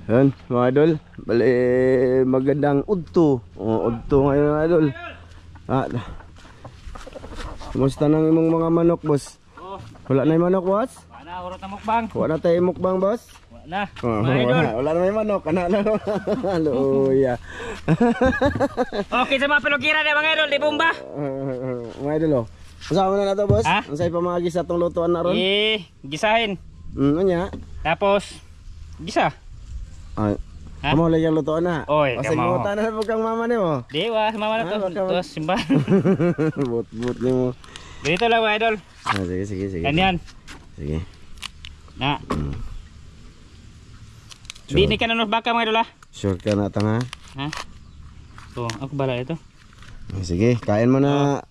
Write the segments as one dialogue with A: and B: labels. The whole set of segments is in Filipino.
A: Yan, mga idol. Bali, magandang udto. Udto ngayon, mga idol. Kumusta nang imong mga manok, boss? Wala na yung manok, boss?
B: Wala na, urot na mukbang.
A: Wala tayo mukbang, boss?
B: Wala na,
A: mga idol. Wala na yung manok. Hallelujah.
B: Okay sa mga pelugira na mga idol, di bomba?
A: Mga idol, oh. Kasama na to, boss?
B: Ha?
A: Ang sa'yo pamagis na itong lutuan na ron?
B: Gisahin.
A: Ano niya?
B: Tapos, gisa.
A: Ay, kamo lang yung lutoan na.
B: Oy,
A: kasi
B: kamo.
A: ngutan na po kang mama ni mo.
B: Di, wala, mama na to. Ito, simbahan.
A: But ni mo.
B: Ganito lang mga idol.
A: Sige.
B: Ganyan.
A: Sige.
B: Na. Di ni ka na baka mga idol ha?
A: Sure ka na tanga.
B: Ha? So, ako bala ito.
A: Sige, kain mo na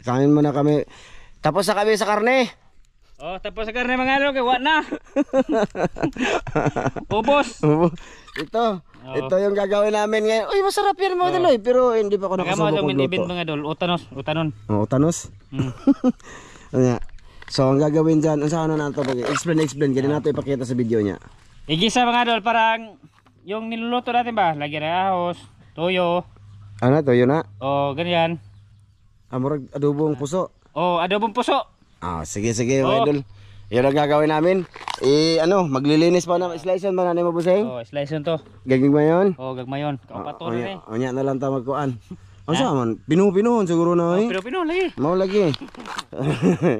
A: kami. Tapos na kami sa karne.
B: Oh, tapos sa karne mga idol, kaya wala na. Ubos.
A: Ito yung gagawin namin ngayon. Uy, masarap yan mga idol. Pero hindi pa ako nakasubok ng luto.
B: Mga idol, utanon.
A: Utanos? So, ang gagawin dyan, saan na nato? Explain. Ganyan nato ipakita sa video niya.
B: Igisa mga idol, parang yung niluluto natin ba? Lagyan ng ahos, toyo.
A: Ano, toyo na?
B: O, ganyan.
A: Amurag adobong puso.
B: O, adobong puso.
A: Sige mga idol. Yun ang gagawin namin. Maglilinis pa na. Slice ba na mo, buseng?
B: O, slice yun to.
A: Gaging ba yun?
B: O, gagmayon. Kaupato na eh.
A: Onya na lang ta magkuan. Ang saan? Pinuhon siguro na eh.
B: Pero lagi.
A: Mau lagi.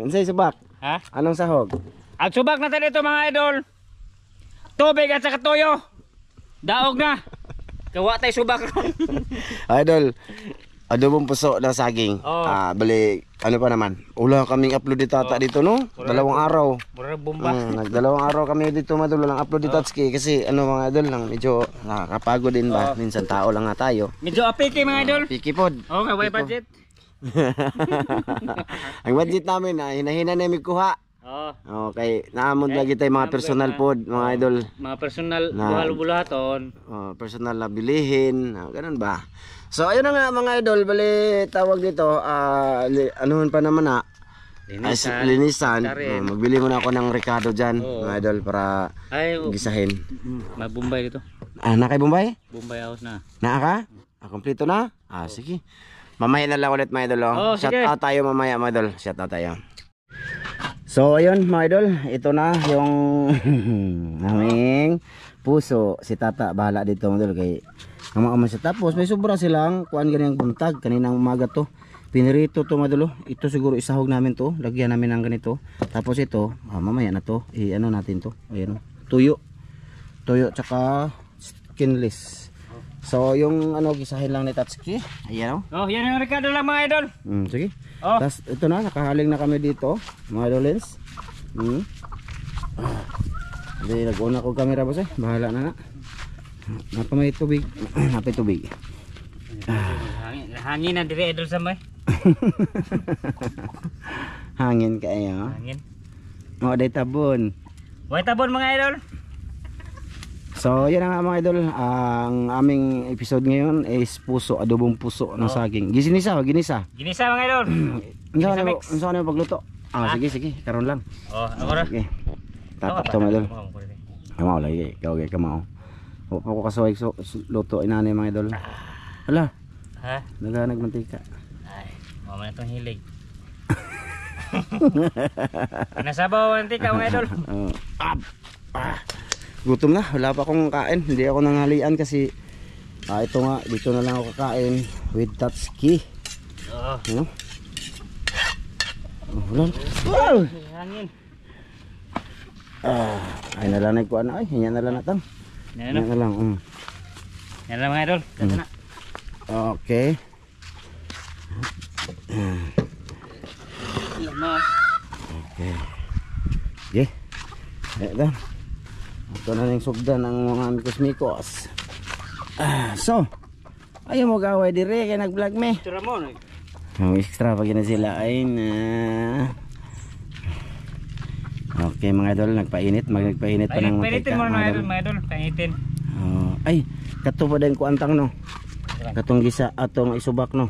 A: Unsay subak?
B: Ha?
A: Anong sahog?
B: Ang subak natin ito mga idol. Tubig at saka toyo. Daog na. Kawa tayo subak.
A: Idol, adobong puso ng saging. Bali, ano pa naman? Ulang kaming upload dito dito no? Dalawang araw.
B: Mura bomba.
A: Nagdalawang araw kami dito madulo lang upload dito kasi mga idol lang medyo nakakapagod din ba? Minsan tao lang nga tayo.
B: Medyo apiki mga idol.
A: Piki pod.
B: Kaway budget.
A: Ang budget namin hinahina na kuha. Okay, naamon lagi tayo mga personal pod, mga idol.
B: Mga personal buhal-bulaton.
A: Personal na bilihin, ganun ba? So ayun na nga mga idol, bali tawag dito, anuhun pa naman linisan. Magbili muna ako ng Ricardo dyan, mga idol, para gisahin.
B: Mabumbay dito.
A: Na kay Bombay?
B: Bombay house na.
A: Naa ka? Kompleto na? Sige. Mamaya na lang ulit mga idol. Shout out tayo mamaya mga idol. Shout out tayo. So ayun mga idol, ito na yung aming puso. Si Tata bahala dito mga idol kay ama siya. Tapos may sobra silang kuan ganyan buntag kaninang umaga to. Pinirito to mga idol. Ito siguro isahog namin to. Lagyan namin ng ganito. Tapos ito, mamaya na to. Ano natin to? Ayun, tuyo tsaka skinless. So yung gisahin lang ni Tatsuki. Ayan
B: yan yung Ricardo lang mga idol.
A: Sige. Tapos ito na, nakahaling na kami dito mga idolins. Hindi, nag-una ko camera boss bahala na. Napamay tubig. Napay tubig.
B: Hangin na dire idol sa may.
A: Hangin kayo.
B: Hangin.
A: Mga day tabon.
B: Way tabon mga idol.
A: So yan nga mga idol, ang aming episode ngayon is adobong puso ng saging. Ginisa mga idol. Ano na pagluto? Sige, karon lang.
B: Ako ra.
A: Okay. Tapat to mga idol. Kamaw lagi, kawag kamaw. Huwag ko kasuway luto inanay mga idol. Hala.
B: Ha?
A: Nagmantika.
B: Ay, mama na itong hilig. Pinasabaw mantika mga idol.
A: Gutom na, wala pa akong kain. Hindi ako nanghalian kasi ito nga, dito na lang ako kakain with Tatsuki. Wala.
B: Hangin.
A: Ay nalanay ko hinyan na lang natang. Hinyan na lang.
B: Yan lang mga idol.
A: Okay. Okay. Ito. Ito na yung sugdan ng mga mikos-mikos. So, ayaw mo gaway dire kaya nag-vlog me. Ang extra pag na sila ay na. Okay mga idol, nagpainit pa ng mantika.
B: Mga idol, painitin.
A: Ay, kato pa din ko antang no. Katong gisa atong isubak no.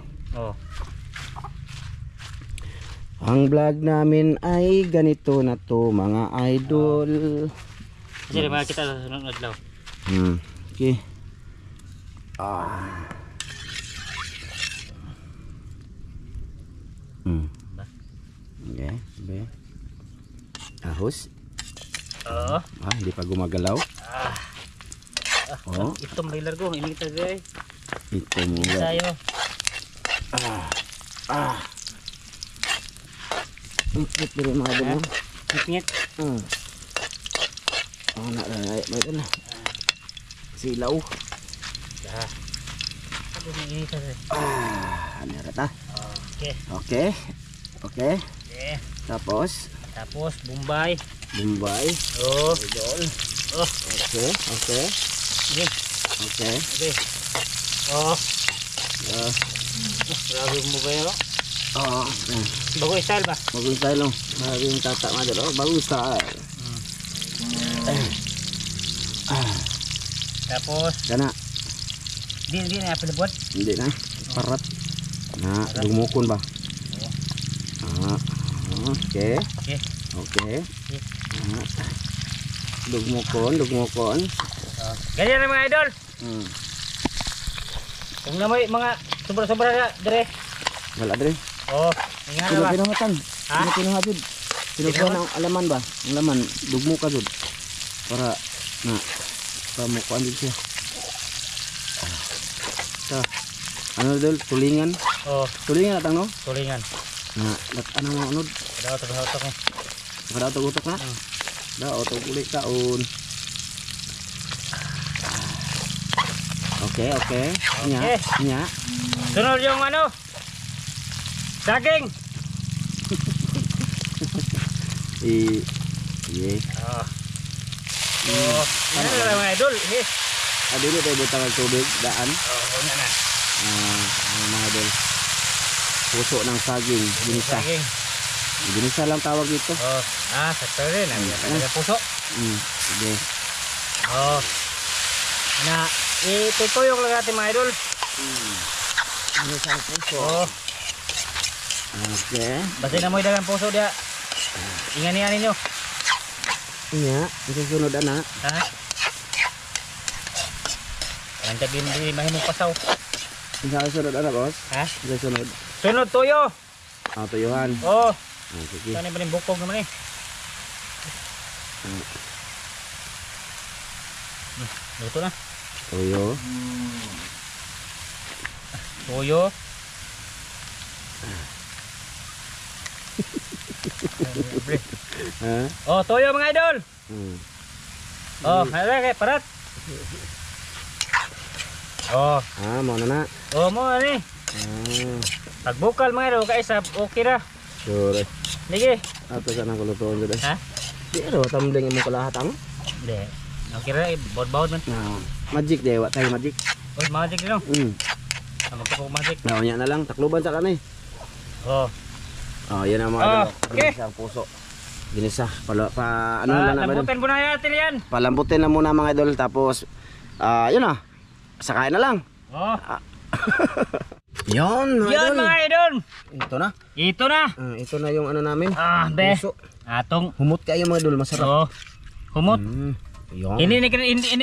A: Ang vlog namin ay ganito na to mga idol.
B: Kasi mga kita sa sunod adlaw.
A: Okay. Ah. Okay, be. Ahos.
B: Oo.
A: Hindi pa gumagalaw. Oh,
B: Itong may largo, ini tagay.
A: ito mo.
B: Sayo.
A: Ipit diri mga idol.
B: Ngit.
A: Na mga idol. Silaw.
B: Ano ni ini tagay?
A: Ano rata?
B: Okay.
A: Okay. Okay.
B: Okay.
A: Tapos
B: Bombay.
A: Bombay.
B: Oh.
A: Idol.
B: Oh.
A: Okay. Okay.
B: Okay.
A: Okay.
B: Okay. Oh. Grabe mo ba yun?
A: Oh.
B: Bago style ba?
A: Bagong style no. Bagong tata mga idol. Bagong style.
B: Tapos
A: Kana.
B: di na pinabot.
A: Hindi na. Parat. Na lumukon ba? Okay.
B: Okay.
A: Okay. Lugmokon.
B: Ganyan na mga idol. Kung na may mga sobra-sobra na dire.
A: Wala dre.
B: Oh, nga na ba?
A: Pinuhatan.
B: Ha?
A: Pinuhatid. Pinukuha ng alaman ba? Ang laman, dugmo ka dun. Para na pamukuan din siya. Ano dol? Tulingan.
B: Oh,
A: Tulingan atang no?
B: tulingan.
A: Na, ano mo unod?
B: Daw to ko.
A: Kada utok na. Da auto kulit taon. Okay. Nya.
B: Okay. Sunod yung ano? Saging.
A: Iya.
B: Oh, ano na mga idol?
A: Dili tayo butang ng tubig, daan.
B: Una na.
A: Mga idol. Puso ng saging, ginisa.
B: Saging.
A: Ginisa lang tawag dito.
B: Oh, sakto rin. Ang puso.
A: Sige.
B: Oh. Na, itutuyok lang natin mga idol.
A: Ginisa ang puso.
B: Oh,
A: Okay.
B: basta na mo idagang puso dia. Ingan ninyo.
A: Iya, susunod ana.
B: Ha? Lanjut di mahimong pasaw.
A: Isa sunod ana, boss.
B: Ha?
A: Isa sunod.
B: Sunod tuyo.
A: Tuyuhan.
B: Oh,
A: Sige.
B: saan ba ning bukog naman eh? Luto na.
A: Tuyo.
B: Tuyo.
A: Ha?
B: Oh, tuyo mga idol. Oh, ada kay parat. Oh,
A: Mo na.
B: oh mo ni. Pagbukal mga idol kay sa okay ra.
A: Sure.
B: Sige.
A: Ato sa nang kulutuon jud.
B: Ha?
A: Pero tumbling imong kalahatang.
B: Hindi. Okay ra, baud-baud man.
A: Magic day, wa tayo magic.
B: Oh, magic din no. Magkapog magic.
A: Nya na lang takluban sa kanay.
B: Oh.
A: Yan ang mga
B: okay.
A: Ginisa ang puso. Ginisa. Ano lang na ba?
B: Lambutin mo na natin yan.
A: Palambutin na muna mga idol. Tapos, yun na. Sakain na lang.
B: Oh.
A: Yun
B: Yan mga idol.
A: Ito na.
B: Ito na.
A: Ito na yung ano namin.
B: Be.
A: Puso.
B: Atong.
A: Humot kayo mga idol. Masarap.
B: Oh. Humot.
A: Yun.
B: Hindi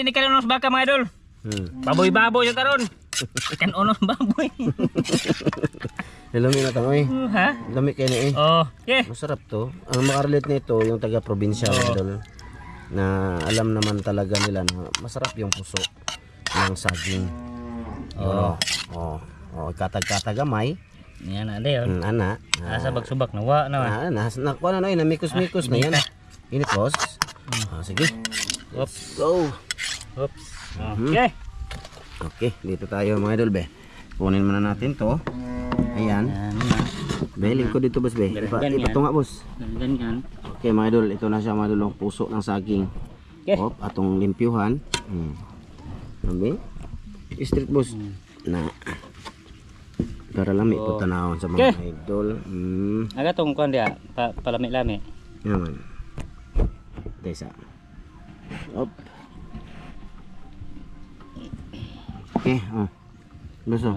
B: ni kanunos baka mga idol. Baboy-baboy yung karon. Kan unos baboy.
A: Lami na tangoy.
B: Ha?
A: Lami kayo na eh.
B: Oh. Okay.
A: Masarap to. Ang makarelate nito yung taga-probinsya mga idol. Na alam naman talaga nila na masarap yung puso ng saging. Katag-katagamay.
B: Yan na yun.
A: Ana.
B: Asa bagsubak na wa na.
A: Nakuha na na mikos-mikos na yan. Init boss. Sige.
B: Oops.
A: Go.
B: Oops. Okay.
A: Okay, dito tayo mga idol be. Kunin muna natin to. Ayan. Be, lingkod dito boss be. Ipatunga boss.
B: Ganyan.
A: Okay mga idol, ito na siya mga idol, puso ng saging.
B: Okay.
A: Atong limpyuhan. Sabi? Street boss. Na. Para lami po tanawon sa mga idol.
B: Aga tong kon dia palami-lami.
A: Yaman. Desa. Op. Okay, Luso.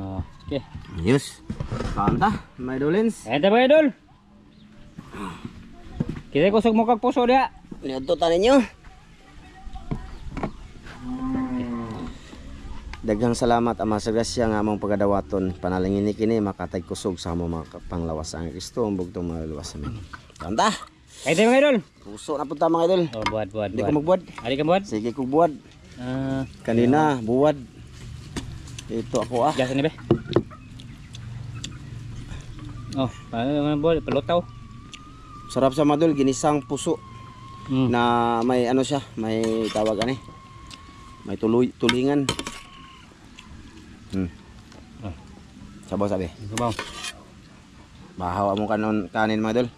B: Okay.
A: Ayos. Kanta, mga idolins.
B: Ito mga idol. Kita kusog mo kag puso dia.
A: Lihat tanin nyo. Daghang salamat Ama sa grasya nga among pagadawaton. Panalangin ni kini makatay kusog sa among mga panglawas ang Kristo ang bugtong mga luwas amin. Tanta.
B: Kaya tayo mga idol.
A: Puso na punta mga idol.
B: Oh, buwad.
A: Hindi ko magbuwad.
B: Ari ka buwad?
A: Sige ko buwad. Kanina buwad. Ito ako
B: Gasa ni be. Oh, paano buwad? Palutaw.
A: Sarap sa madol, ginisang puso. Na may ano siya, may tawag ani. May tulingan. Sabaw sabi.
B: Sabaw.
A: Bahaw mo kanin mga idol.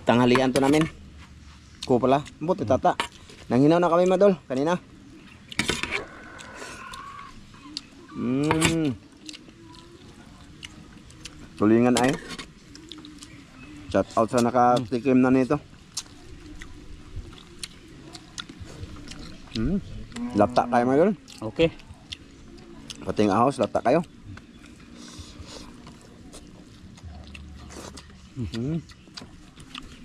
A: Tanghalian to namin. Ko pala. Buti tata. Nanghinaw na kami mga idol kanina. Tulingan ay. Shout out sa nakatikim na nito. Lata kayo mga idol.
B: Okay.
A: Pating ahos, lata kayo.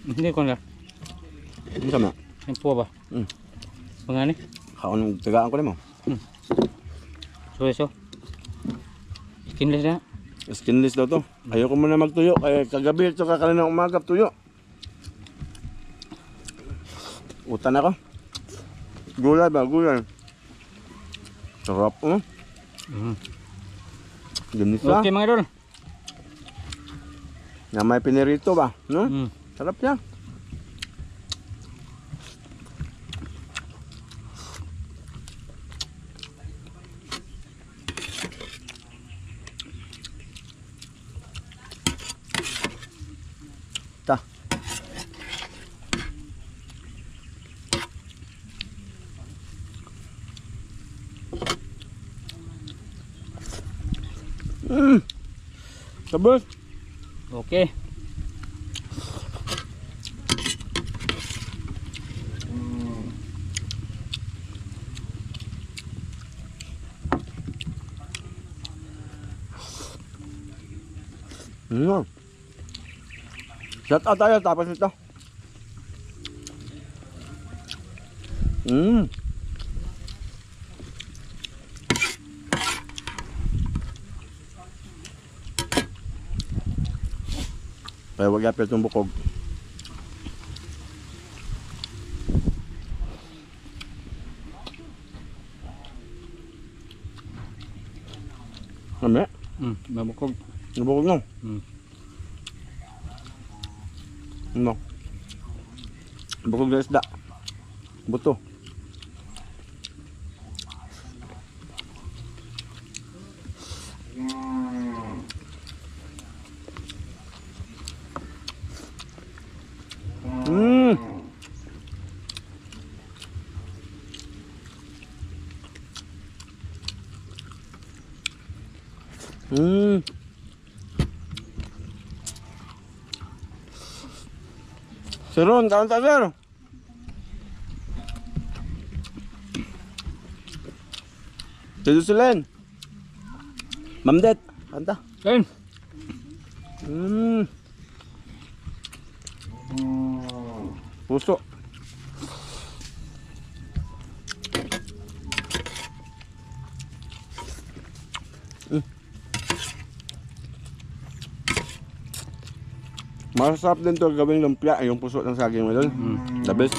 B: Hindi ko na.
A: Ano sama?
B: Ang puwa ba? Pangani?
A: Kaon tagaan ko mo.
B: So. Skinless na.
A: Skinless daw to. Ayoko muna magtuyo. Kaya kagabi ito kakalina umaga tuyo. Utan ako. Gulay ba? Gulay. Sarap Ganito lang.
B: Okay mga idol.
A: Na may pinirito ba? No? Sarap niya. Ta. Sabos.
B: Okay.
A: Shout out tayo tapos nito. Kaya wag yapit yung bukog. Ano?
B: Mabukog.
A: Nabukog no? Ano? Bukog na isda. Buto. Seron, kaon ta sir. Dito sila. Ma'am Det, kanta.
B: Kain.
A: Puso. Masarap din to gawing lumpia, yung puso ng saging mo doon. The best.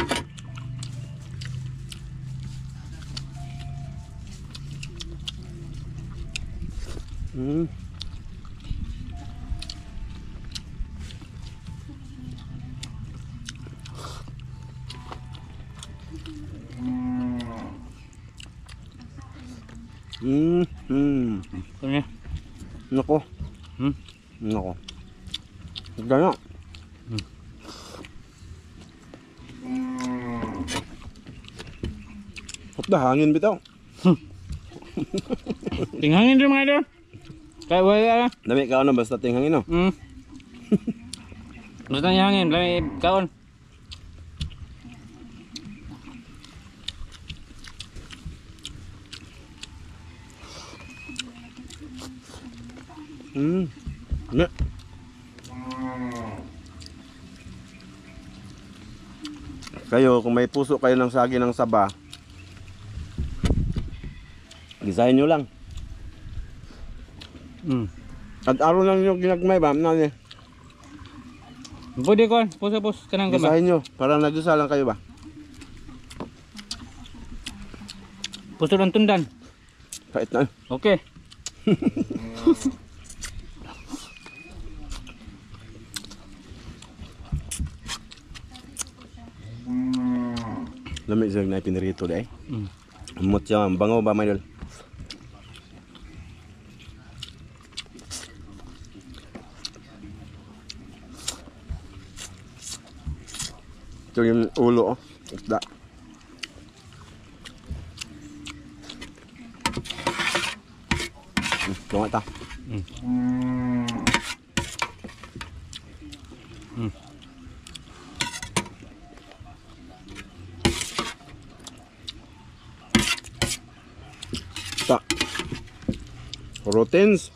A: Nako. Nako. Gano'n. Hop na, hangin bitaw.
B: Tinghangin din mga idol. Kaya wala.
A: Dami kaon na basta ting hangin no.
B: Basta niya hangin, lami kaon.
A: Ne. Kayo kung may puso kayo ng saging ng saba, Gisahin nyo lang. At araw lang yung ginagmay ba? Nani?
B: Pwede ko, pus kanang gama.
A: Gisahin nyo. Para nagdusa lang kayo ba?
B: Puso ng tundan.
A: Kahit na.
B: Okay.
A: Lamig siya na pinirito dahil. Umot siya. Bango ba, Maydol? Ito yung ulo, oh. Isda. Tunga ito. Ito. Proteins.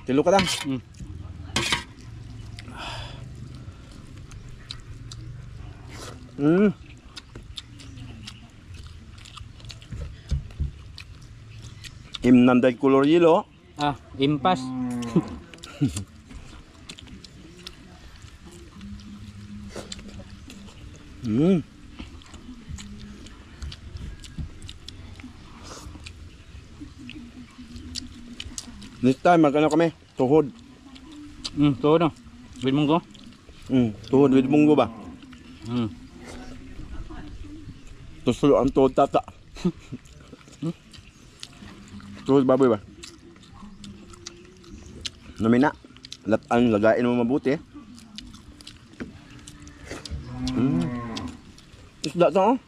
A: Tilo ka lang. Imnanday color yelo.
B: Ah, impas.
A: Next time magano kami? Tuhod.
B: To no. Wait mong ko.
A: Tuhod with munggo ba? Tusulo ang tuhod tata. Tuhod baboy ba? Namina. Latan, lagain mo mabuti. Isda ito, oh.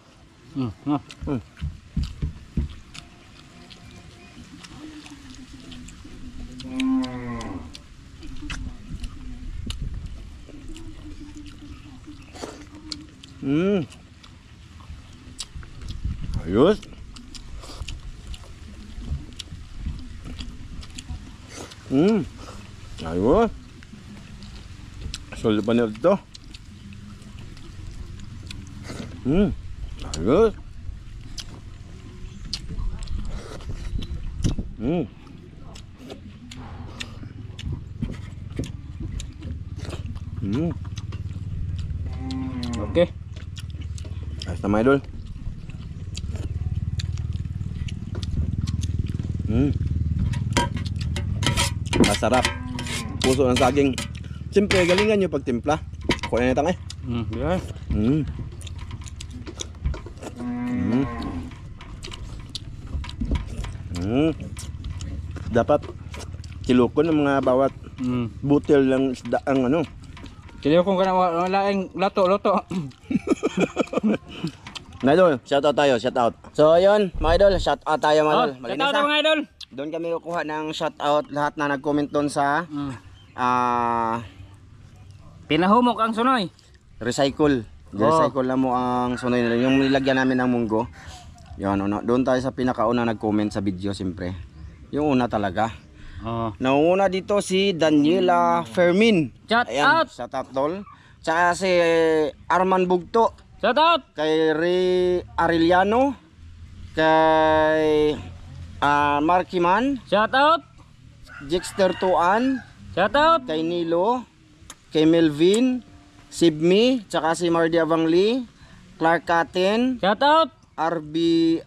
A: Ayos. Ayos. Solid pa niya dito. Ayos.
B: Okay.
A: Ayos na, mga idol. Masarap. Puso ng saging. Siyempre, galingan nyo pagtimpla. Ako na nitang eh.
B: Yeah.
A: Dapat kiloko ng mga bawat butil ng isda ang ano.
B: Kaya kung kana laing lato.
A: Mga idol, shout out tayo, shout out. So ayun, mga idol, shout out tayo mga idol.
B: Shout out mga idol.
A: Doon kami kukuha ng shout out lahat na nag-comment doon sa
B: Pinahumok ang sunoy.
A: Recycle. Recycle na mo ang sunoy nila. Yung nilagyan namin ng munggo. Yun, doon tayo sa pinakauna nag-comment sa video siyempre. Yung una talaga. Nauna dito si Daniela Fermin.
B: Shout out.
A: Shout out tol. Tsaka si Arman Bugto.
B: Shout out.
A: Kay Ray Arellano. Kay Markiman.
B: Shout out.
A: Jexter Tuan.
B: Shout out.
A: Kay Nilo. Kay Melvin. Sibmi. Tsaka si Mardy Avangli. Clark Katen.
B: Shout out.
A: RB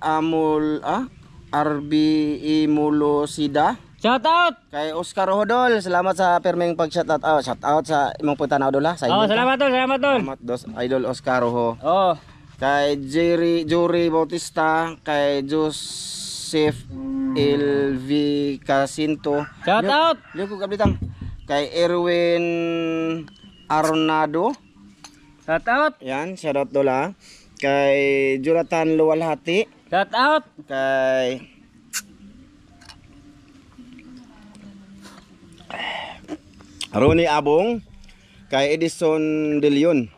A: Imulosida.
B: Shout out.
A: Kay Oscar Hodol, salamat sa permeng pag-shout out. Shout out sa imong punta na Hodol ha. Sa inyo.
B: Salamat tol, salamat tol.
A: Salamat dos Idol Oscar ho.
B: Oh.
A: Kay Jory Bautista, kay Joseph LV Casinto.
B: Shout out.
A: Liyo ko kabitang. Kay Erwin Arnado.
B: Shout out.
A: Yan, shout out dol ha. Kay Jonathan Luwalhati.
B: Shout out.
A: Kay Ronnie Abong, kay Edison De Leon,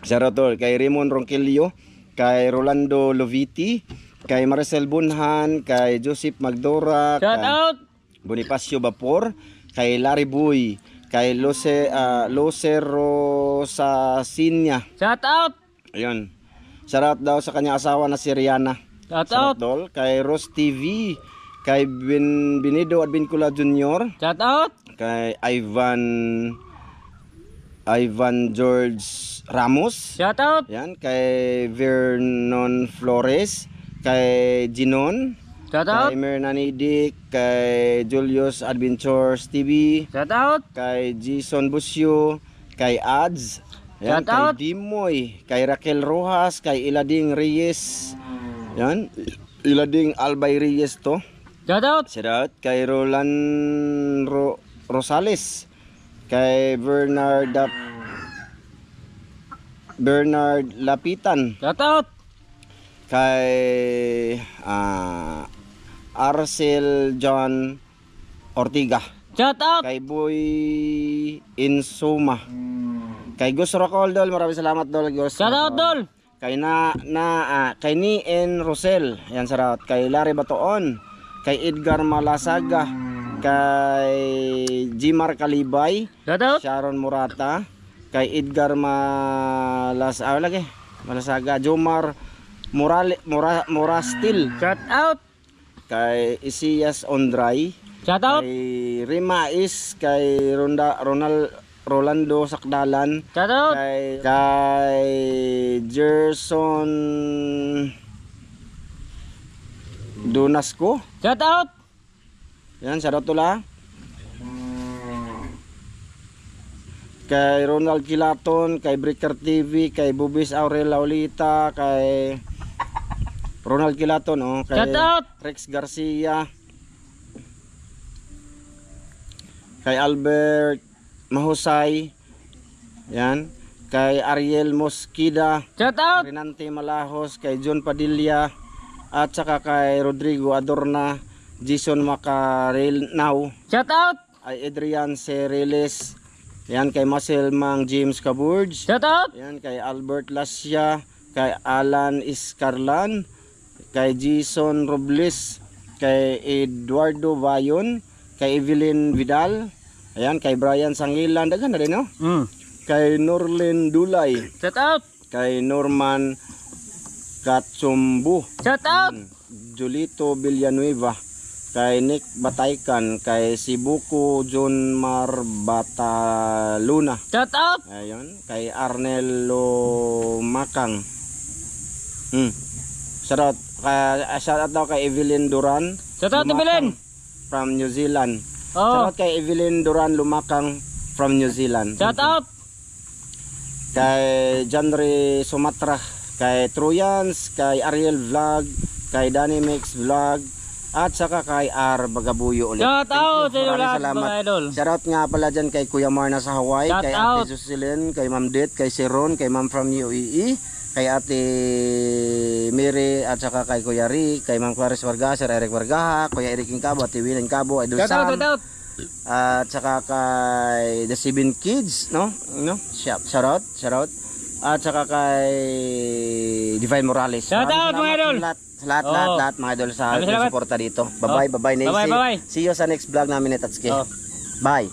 A: Sarotol, kay Raymond Ronquillo, kay Rolando Loviti, kay Maricel Bunhan, kay Joseph Magdora,
B: Shout
A: kay
B: out.
A: Bonifacio Vapor, kay Larry Boy, kay Lose Rosasinya.
B: Shout out.
A: Ayun. Shoutout daw sa kanyang asawa na si Rihanna.
B: Shout
A: Shoutout
B: out.
A: dol. Kay Rose TV. Kay Binido Advincula Jr.
B: Shout out.
A: Kay Ivan George Ramos.
B: Shout out.
A: Yan. Kay Vernon Flores. Kay Ginon.
B: Shout out.
A: Kay Mernanidik. Kay Julius Adventures TV.
B: Shout out.
A: Kay Jason Busio. Kay Ads. Yan.
B: Shout out.
A: Kay Dimoy. Kay Raquel Rojas. Kay Ilading Reyes. Yan. Ilading Albay Reyes to.
B: Shout out.
A: Shout out kay Roland Rosales, kay Bernard Lapitan,
B: Shout out.
A: kay Arcel John Ortiga,
B: Shout out.
A: kay Boy Insuma, kay Gus Rocol dol, maraming salamat dol Gus.
B: Shout out dol.
A: Kay kay ni N Rosel, yan shout out kay Larry Batoon. Kay Edgar Malasaga, kay Jimar Kalibay,
B: Shout out.
A: Sharon Murata, kay Edgar Malasaga, Jomar Morastil,
B: Shout out.
A: kay Isiyas Ondray,
B: Shout out.
A: kay Rimais, kay Rolando Sakdalan,
B: Shout out.
A: kay Gerson Donasco.
B: Shout out.
A: Yan, shoutout tula. Kay Ronald Kilaton, kay Breaker TV, kay Bubis Aurel Laulita, kay Ronald Kilaton, kay
B: Shout out.
A: Rex Garcia, kay Albert Mahusay, yan, kay Ariel Mosquida,
B: Shout out.
A: Renante Malahos, kay John Padilla, at saka kay Rodrigo Adorna, Jason Macarilnau,
B: Shout out.
A: ay Adrian Cereles, yan kay Marcel Mang James Caburge,
B: Shout out.
A: yan kay Albert Lasya, kay Alan Iscarlan, kay Jason Robles, kay Eduardo Bayon, kay Evelyn Vidal, ayan kay Brian Sangilan, dagan na rin no? Kay Norlin Dulay,
B: Shout out.
A: kay Norman Katsumbu,
B: Shout out.
A: Julito Villanueva, kay Nick Bataykan, kay Sibuko John Mar Bataluna,
B: Shout out.
A: ayun, kay Arnelo Makang, shoutout daw kay Evelyn Duran,
B: Shout out
A: Lumakang,
B: Evelyn.
A: from New Zealand.
B: Oh.
A: Shoutout kay Evelyn Duran Lumakang from New Zealand.
B: Shout out.
A: Kay Janre Sumatra, kay Troyans, kay Ariel Vlog, kay Danny Mix Vlog, at saka kay R Bagabuyo ulit.
B: Shout out sa iyo
A: Maraming
B: lahat
A: salamat.
B: mga idol.
A: Shoutout nga pala dyan kay Kuya Marna sa Hawaii,
B: Shout
A: kay
B: out.
A: Ate Jocelyn, kay Ma'am Det, kay Siron, kay Ma'am from UAE, kay Ate Mary, at saka kay Kuya Rick, kay Ma'am Clarice Vargas, Sir Eric Vargaha, Kuya Eric Incabo, Ate Winan Cabo, Idol
B: Shout out.
A: Sam,
B: Shout out.
A: at saka kay The Seven Kids, no? Shoutout. At saka kay Divine Morales.
B: Shout out, mga idol.
A: Lahat mga idol sa
B: Salamat.
A: suporta dito. Bye-bye, Nancy.
B: Bye-bye.
A: See you sa next vlog namin ni Tatsuki.
B: Oh.
A: Bye.